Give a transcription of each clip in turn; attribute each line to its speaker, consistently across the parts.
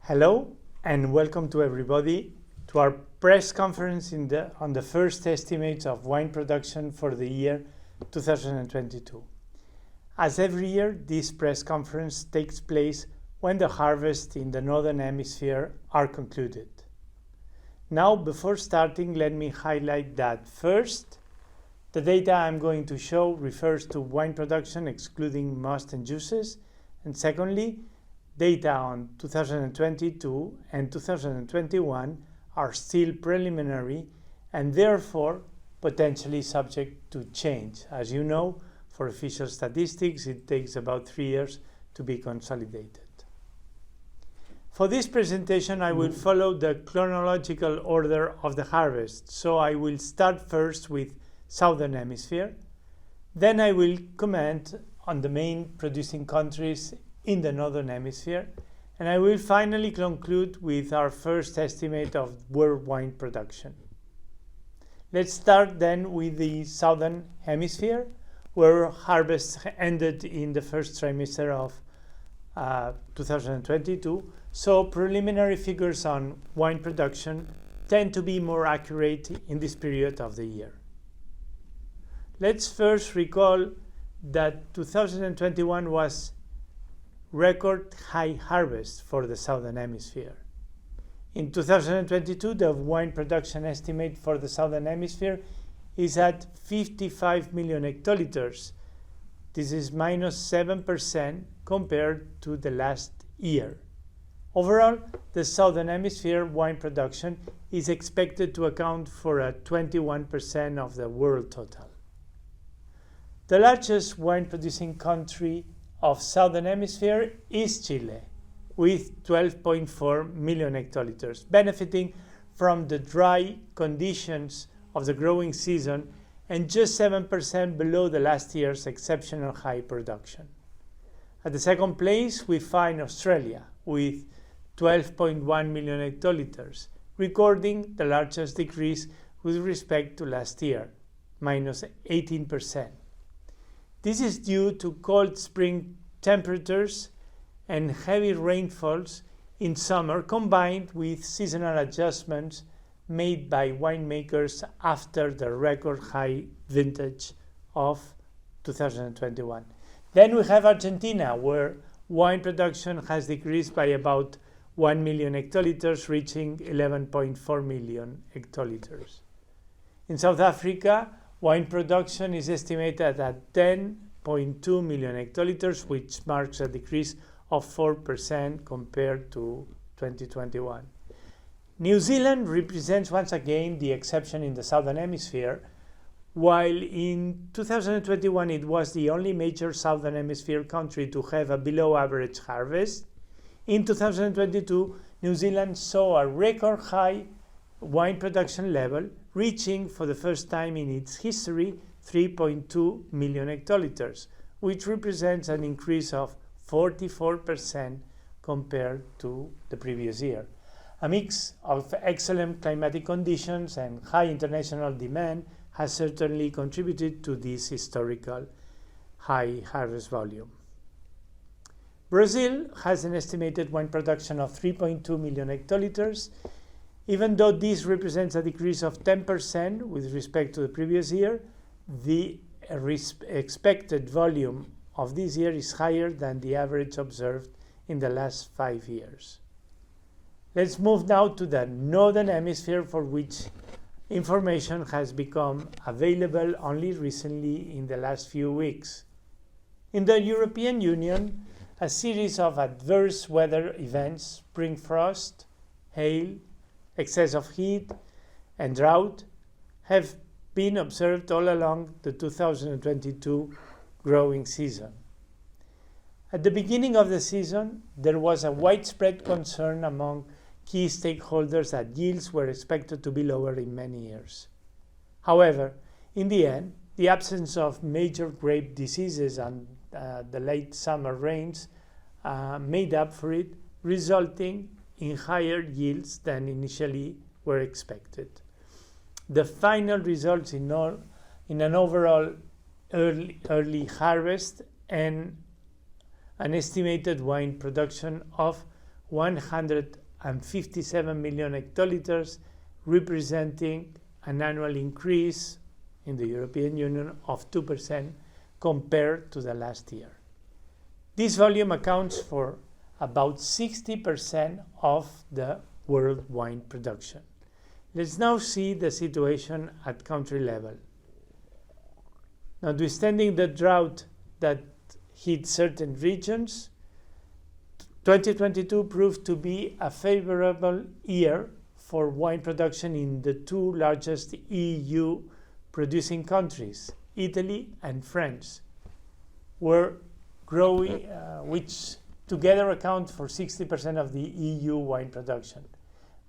Speaker 1: Hello and welcome to everybody to our press conference on the first estimates of wine production for the year 2022. As every year, this press conference takes place when the harvests in the Northern Hemisphere are concluded. Now, before starting, let me highlight that first, the data I'm going to show refers to wine production excluding must and juices, and secondly, data on 2022 and 2021 are still preliminary and therefore potentially subject to change. As you know, for official statistics, it takes about 3 years to be consolidated. For this presentation, I will follow the chronological order of the harvest. So I will start first with Southern Hemisphere. Then I will comment on the main producing countries in the Northern Hemisphere, and I will finally conclude with our first estimate of world wine production. Let's start then with the Southern Hemisphere, where harvest ended in the first trimester of 2022, so preliminary figures on wine production tend to be more accurate in this period of the year. Let's first recall that 2021 was record high harvest for the Southern Hemisphere. In 2022, the wine production estimate for the Southern Hemisphere is at 55 million hectoliters. This is minus 7% compared to the last year. Overall, the Southern Hemisphere wine production is expected to account for 21% of the world total. The largest wine producing country of Southern Hemisphere is Chile, with 12.4 million hectoliters, benefiting from the dry conditions of the growing season and just 7% below the last year's exceptional high production. At the second place, we find Australia, with 12.1 million hectoliters, recording the largest decrease with respect to last year, minus 18%. This is due to cold spring temperatures and heavy rainfalls in summer, combined with seasonal adjustments made by winemakers after the record high vintage of 2021. Then we have Argentina, where wine production has decreased by about 1 million hectoliters, reaching 11.4 million hectoliters. In South Africa, wine production is estimated at 10.2 million hectoliters, which marks a decrease of 4% compared to 2021. New Zealand represents once again the exception in the Southern Hemisphere. While in 2021 it was the only major Southern Hemisphere country to have a below average harvest, in 2022 New Zealand saw a record high wine production level, reaching for the first time in its history 3.2 million hectoliters, which represents an increase of 44% compared to the previous year. A mix of excellent climatic conditions and high international demand has certainly contributed to this historical high harvest volume. Brazil has an estimated wine production of 3.2 million hectoliters. Even though this represents a decrease of 10% with respect to the previous year, the expected volume of this year is higher than the average observed in the last 5 years. Let's move now to the Northern Hemisphere, for which information has become available only recently in the last few weeks. In the European Union, a series of adverse weather events, spring frost, hail, excess of heat, and drought, have been observed all along the 2022 growing season. At the beginning of the season, there was a widespread concern among key stakeholders that yields were expected to be lower in many years. However, in the end, the absence of major grape diseases and the late summer rains made up for it, resulting in higher yields than initially were expected. The final results in an overall early harvest and an estimated wine production of 157 million hectoliters, representing an annual increase in the European Union of 2% compared to the last year. This volume accounts for about 60% of the world wine production. Let's now see the situation at country level. Notwithstanding the drought that hit certain regions, 2022 proved to be a favorable year for wine production in the two largest EU producing countries, Italy and France, were growing, which together account for 60% of the EU wine production,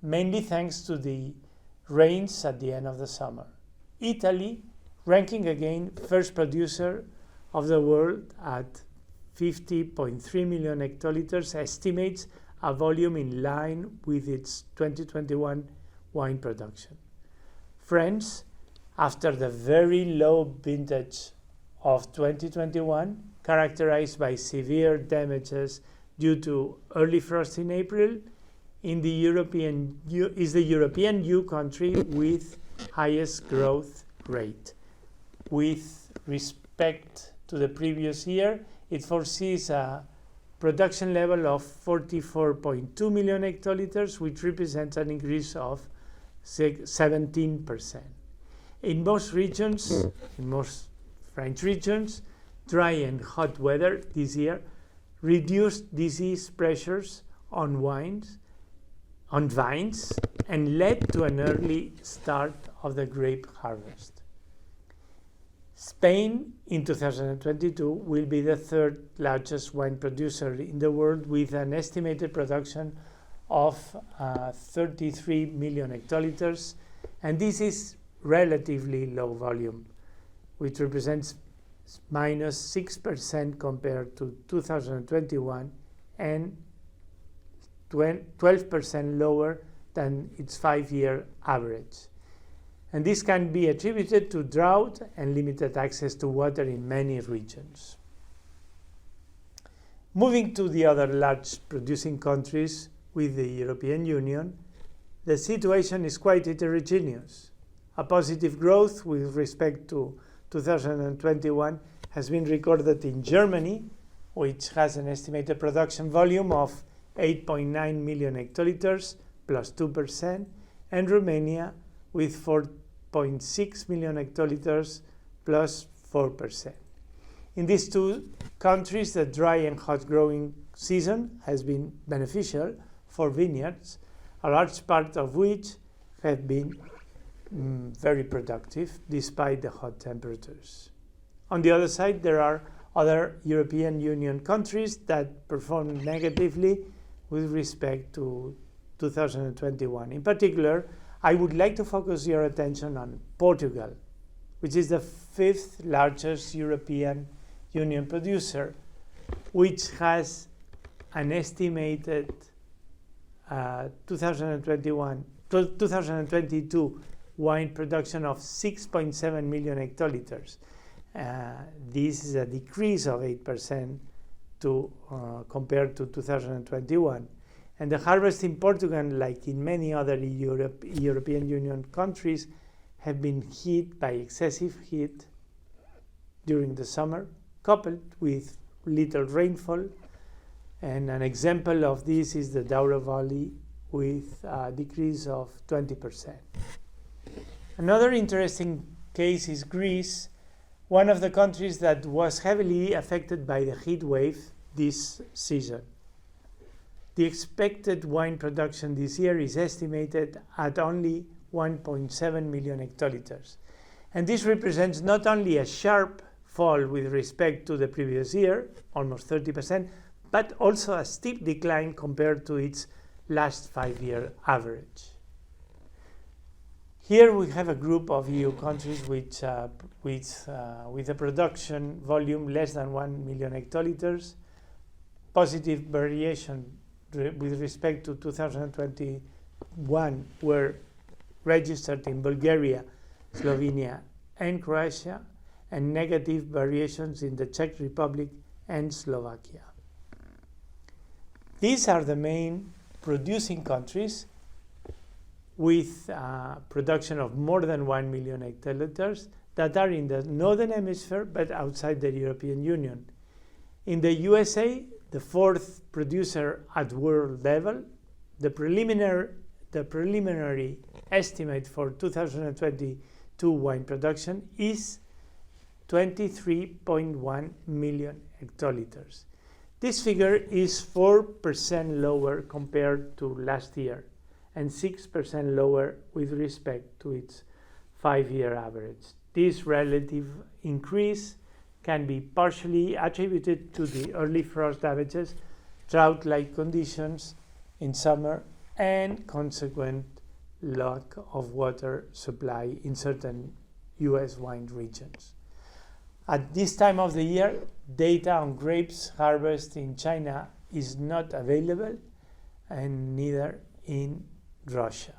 Speaker 1: mainly thanks to the rains at the end of the summer. Italy, ranking again first producer of the world at 50.3 million hectoliters, estimates a volume in line with its 2021 wine production. France, after the very low vintage of 2021, characterized by severe damages due to early frost in April, is the European EU country with highest growth rate. With respect to the previous year, it foresees a production level of 44.2 million hectoliters, which represents an increase of 17%. In most regions, in most French regions, dry and hot weather this year reduced disease pressures on vines and led to an early start of the grape harvest. Spain in 2022 will be the third largest wine producer in the world with an estimated production of 33 million hectoliters, and this is relatively low volume, which represents minus 6% compared to 2021 and 12% lower than its 5-year average. And this can be attributed to drought and limited access to water in many regions. Moving to the other large producing countries with the European Union, the situation is quite heterogeneous. A positive growth with respect to 2021 has been recorded in Germany, which has an estimated production volume of 8.9 million hectoliters, plus 2%, and Romania with 4.6 million hectoliters, plus 4%. In these two countries, the dry and hot growing season has been beneficial for vineyards, a large part of which have been very productive despite the hot temperatures. On the other side, there are other European Union countries that performed negatively with respect to 2021. In particular, I would like to focus your attention on Portugal, which is the 5th largest European Union producer, which has an estimated 2022 wine production of 6.7 million hectoliters. This is a decrease of 8% compared to 2021. And the harvest in Portugal, like in many other European Union countries, have been hit by excessive heat during the summer, coupled with little rainfall. And an example of this is the Douro Valley, with a decrease of 20%. Another interesting case is Greece, one of the countries that was heavily affected by the heat wave this season. The expected wine production this year is estimated at only 1.7 million hectoliters. And this represents not only a sharp fall with respect to the previous year, almost 30%, but also a steep decline compared to its last 5-year average. Here we have a group of EU countries with a production volume less than 1 million hectoliters. Positive variation with respect to 2021 were registered in Bulgaria, Slovenia, and Croatia, and negative variations in the Czech Republic and Slovakia. These are the main producing countries with production of more than 1 million hectoliters that are in the Northern Hemisphere but outside the European Union. In the USA, the fourth producer at world level, the preliminary estimate for 2022 wine production is 23.1 million hectoliters. This figure is 4% lower compared to last year and 6% lower with respect to its 5-year average. This relative increase can be partially attributed to the early frost damages, drought-like conditions in summer, and consequent lack of water supply in certain US wine regions. At this time of the year, data on grapes harvest in China is not available, and neither in Russia.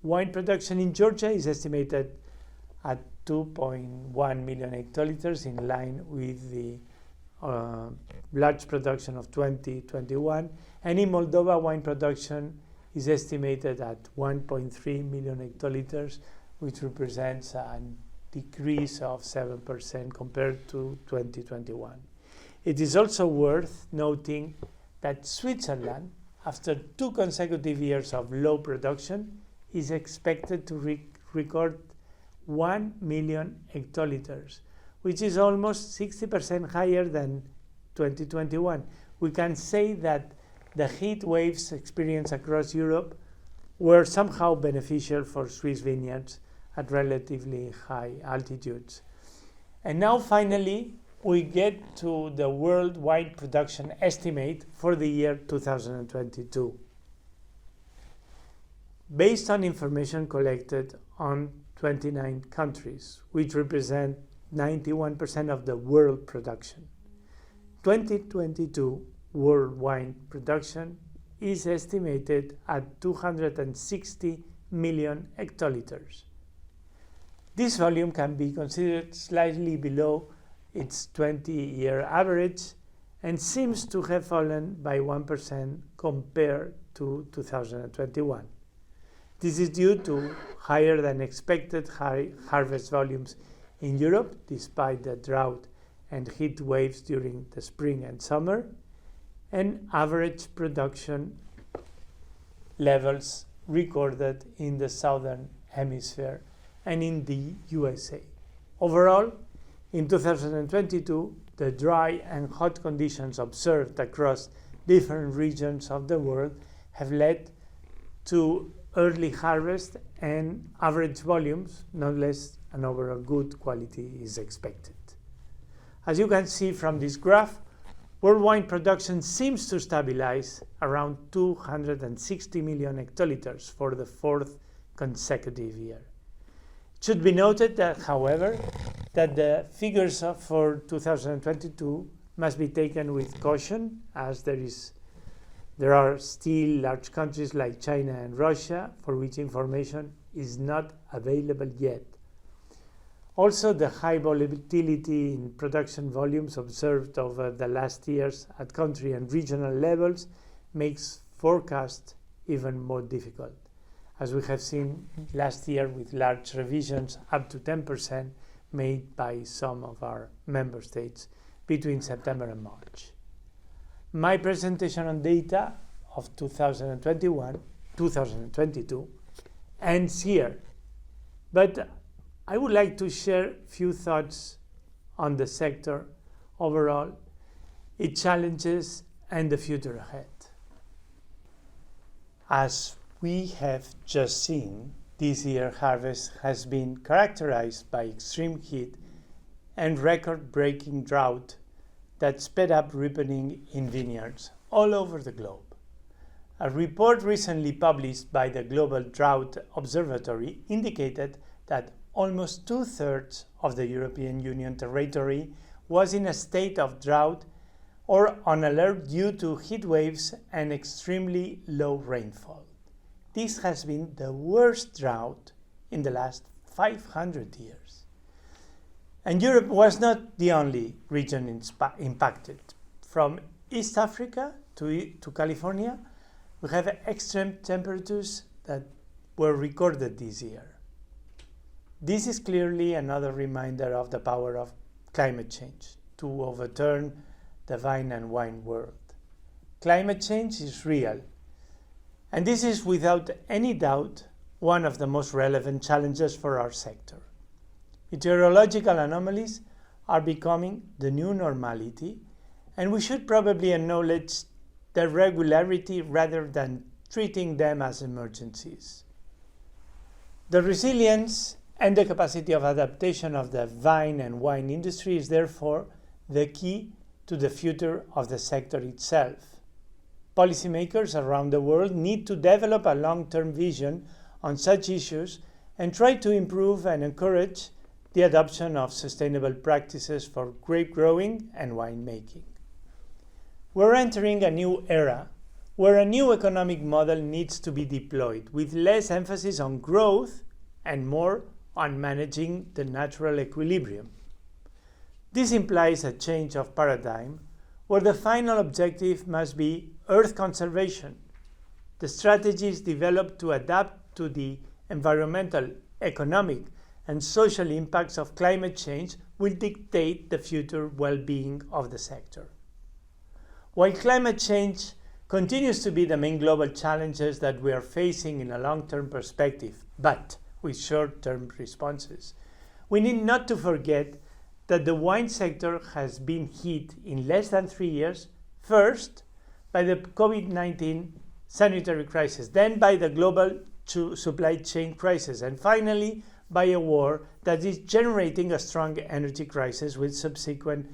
Speaker 1: Wine production in Georgia is estimated at 2.1 million hectoliters, in line with the large production of 2021, and in Moldova, wine production is estimated at 1.3 million hectoliters, which represents a decrease of 7% compared to 2021. It is also worth noting that Switzerland, after 2 consecutive years of low production, is expected to record 1 million hectoliters, which is almost 60% higher than 2021. We can say that the heat waves experienced across Europe were somehow beneficial for Swiss vineyards at relatively high altitudes. And now finally, we get to the world wine production estimate for the year 2022. Based on information collected on 29 countries, which represent 91% of the world production, 2022 world wine production is estimated at 260 million hectoliters. This volume can be considered slightly below its 20-year average and seems to have fallen by 1% compared to 2021. This is due to higher than expected harvest volumes in Europe, despite the drought and heat waves during the spring and summer, and average production levels recorded in the Southern Hemisphere and in the USA. Overall, in 2022, the dry and hot conditions observed across different regions of the world have led to early harvest and average volumes. Nonetheless, an overall good quality is expected. As you can see from this graph, world wine production seems to stabilize around 260 million hectoliters for the 4th consecutive year. It should be noted that, however, that the figures for 2022 must be taken with caution, as there are still large countries like China and Russia for which information is not available yet. Also, the high volatility in production volumes observed over the last years at country and regional levels makes forecast even more difficult, as we have seen last year with large revisions up to 10% made by some of our member states between September and March. My presentation on data of 2022 ends here, but I would like to share a few thoughts on the sector overall, its challenges, and the future ahead. As we have just seen, this year's harvest has been characterized by extreme heat and record-breaking drought that sped up ripening in vineyards all over the globe. A report recently published by the Global Drought Observatory indicated that almost 2/3 of the European Union territory was in a state of drought or on alert due to heat waves and extremely low rainfall. This has been the worst drought in the last 500 years. And Europe was not the only region impacted. From East Africa to California, we have extreme temperatures that were recorded this year. This is clearly another reminder of the power of climate change to overturn the vine and wine world. Climate change is real, and this is without any doubt one of the most relevant challenges for our sector. Meteorological anomalies are becoming the new normality, and we should probably acknowledge their regularity rather than treating them as emergencies. The resilience and the capacity of adaptation of the vine and wine industry is therefore the key to the future of the sector itself. Policymakers around the world need to develop a long-term vision on such issues and try to improve and encourage the adoption of sustainable practices for grape growing and winemaking. We're entering a new era where a new economic model needs to be deployed with less emphasis on growth and more on managing the natural equilibrium. This implies a change of paradigm where the final objective must be earth conservation. The strategies developed to adapt to the environmental, economic, and social impacts of climate change will dictate the future well-being of the sector. While climate change continues to be the main global challenges that we are facing in a long-term perspective, but with short-term responses, we need not to forget that the wine sector has been hit in less than 3 years, first by the COVID-19 sanitary crisis, then by the global supply chain crisis, and finally by a war that is generating a strong energy crisis with subsequent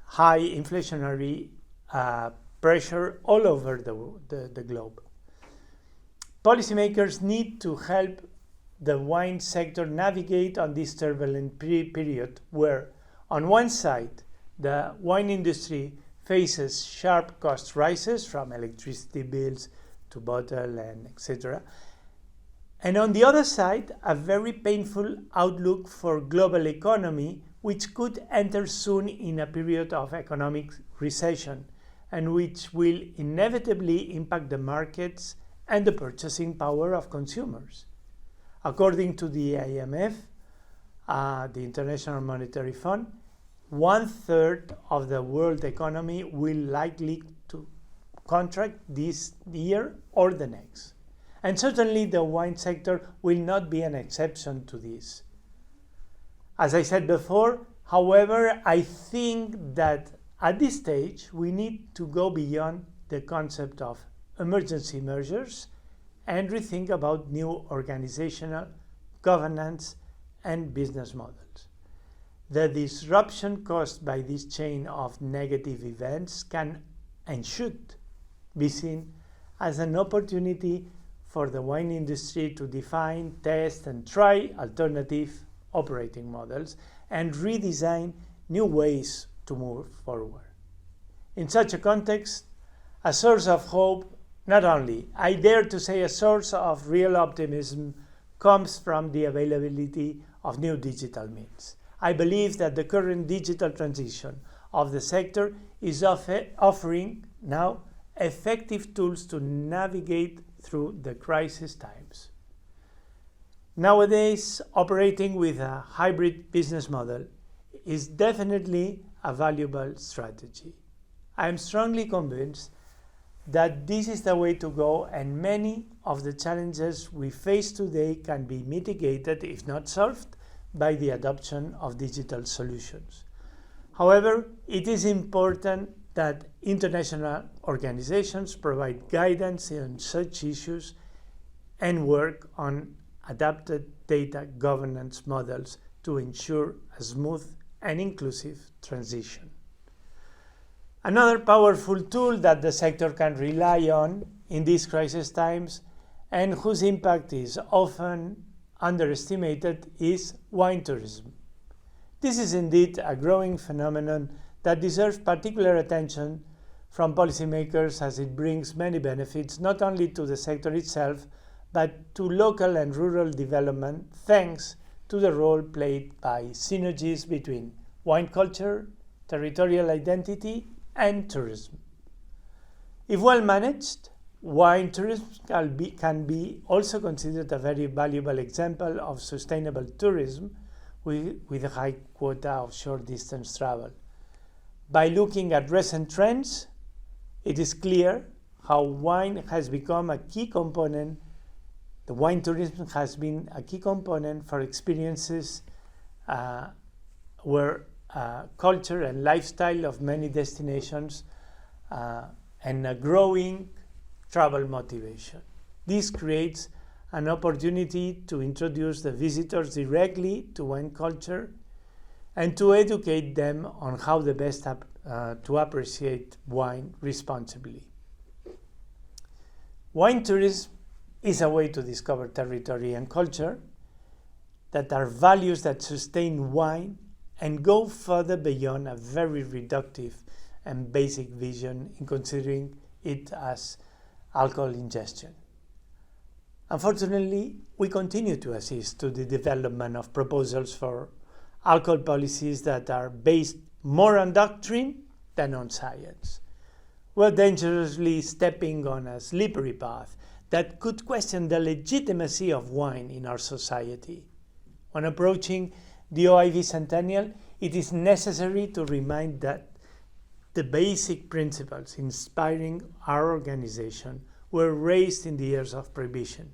Speaker 1: high inflationary pressure all over the globe. Policymakers need to help the wine sector navigate on this turbulent period where, on one side, the wine industry faces sharp cost rises from electricity bills to bottle and etc. And on the other side, a very painful outlook for global economy, which could enter soon in a period of economic recession and which will inevitably impact the markets and the purchasing power of consumers. According to the IMF, the International Monetary Fund, 1/3 of the world economy will likely to contract this year or the next. And certainly the wine sector will not be an exception to this. As I said before, however, I think that at this stage we need to go beyond the concept of emergency measures and rethink about new organizational, governance, and business models. The disruption caused by this chain of negative events can and should be seen as an opportunity for the wine industry to define, test, and try alternative operating models and redesign new ways to move forward. In such a context, a source of hope, not only, I dare to say a source of real optimism, comes from the availability of new digital means. I believe that the current digital transition of the sector is offering now effective tools to navigate through the crisis times. Nowadays, operating with a hybrid business model is definitely a valuable strategy. I am strongly convinced that this is the way to go, and many of the challenges we face today can be mitigated, if not solved, by the adoption of digital solutions. However, it is important that international organizations provide guidance on such issues and work on adapted data governance models to ensure a smooth and inclusive transition. Another powerful tool that the sector can rely on in these crisis times and whose impact is often underestimated is wine tourism. This is indeed a growing phenomenon that deserves particular attention from policymakers as it brings many benefits not only to the sector itself but to local and rural development thanks to the role played by synergies between wine culture, territorial identity, and tourism. If well managed, wine tourism can be also considered a very valuable example of sustainable tourism with a high quota of short distance travel. By looking at recent trends, it is clear how wine has become a key component. The wine tourism has been a key component for experiences where culture and lifestyle of many destinations and a growing travel motivation. This creates an opportunity to introduce the visitors directly to wine culture and to educate them on how the best to appreciate wine responsibly. Wine tourism is a way to discover territory and culture that are values that sustain wine and go further beyond a very reductive and basic vision in considering it as alcohol ingestion. Unfortunately, we continue to assist to the development of proposals for alcohol policies that are based more on doctrine than on science. We're dangerously stepping on a slippery path that could question the legitimacy of wine in our society. When approaching the OIV centennial, it is necessary to remind that the basic principles inspiring our organization were raised in the years of Prohibition.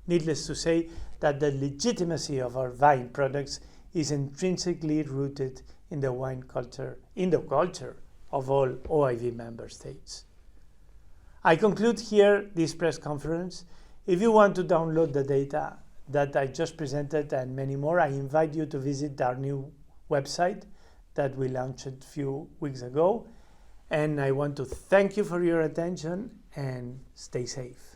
Speaker 1: Needless to say that the legitimacy of our wine products is intrinsically rooted in the wine culture, in the culture of all OIV member states. I conclude here this press conference. If you want to download the data that I just presented and many more, I invite you to visit our new website that we launched a few weeks ago. And I want to thank you for your attention and stay safe.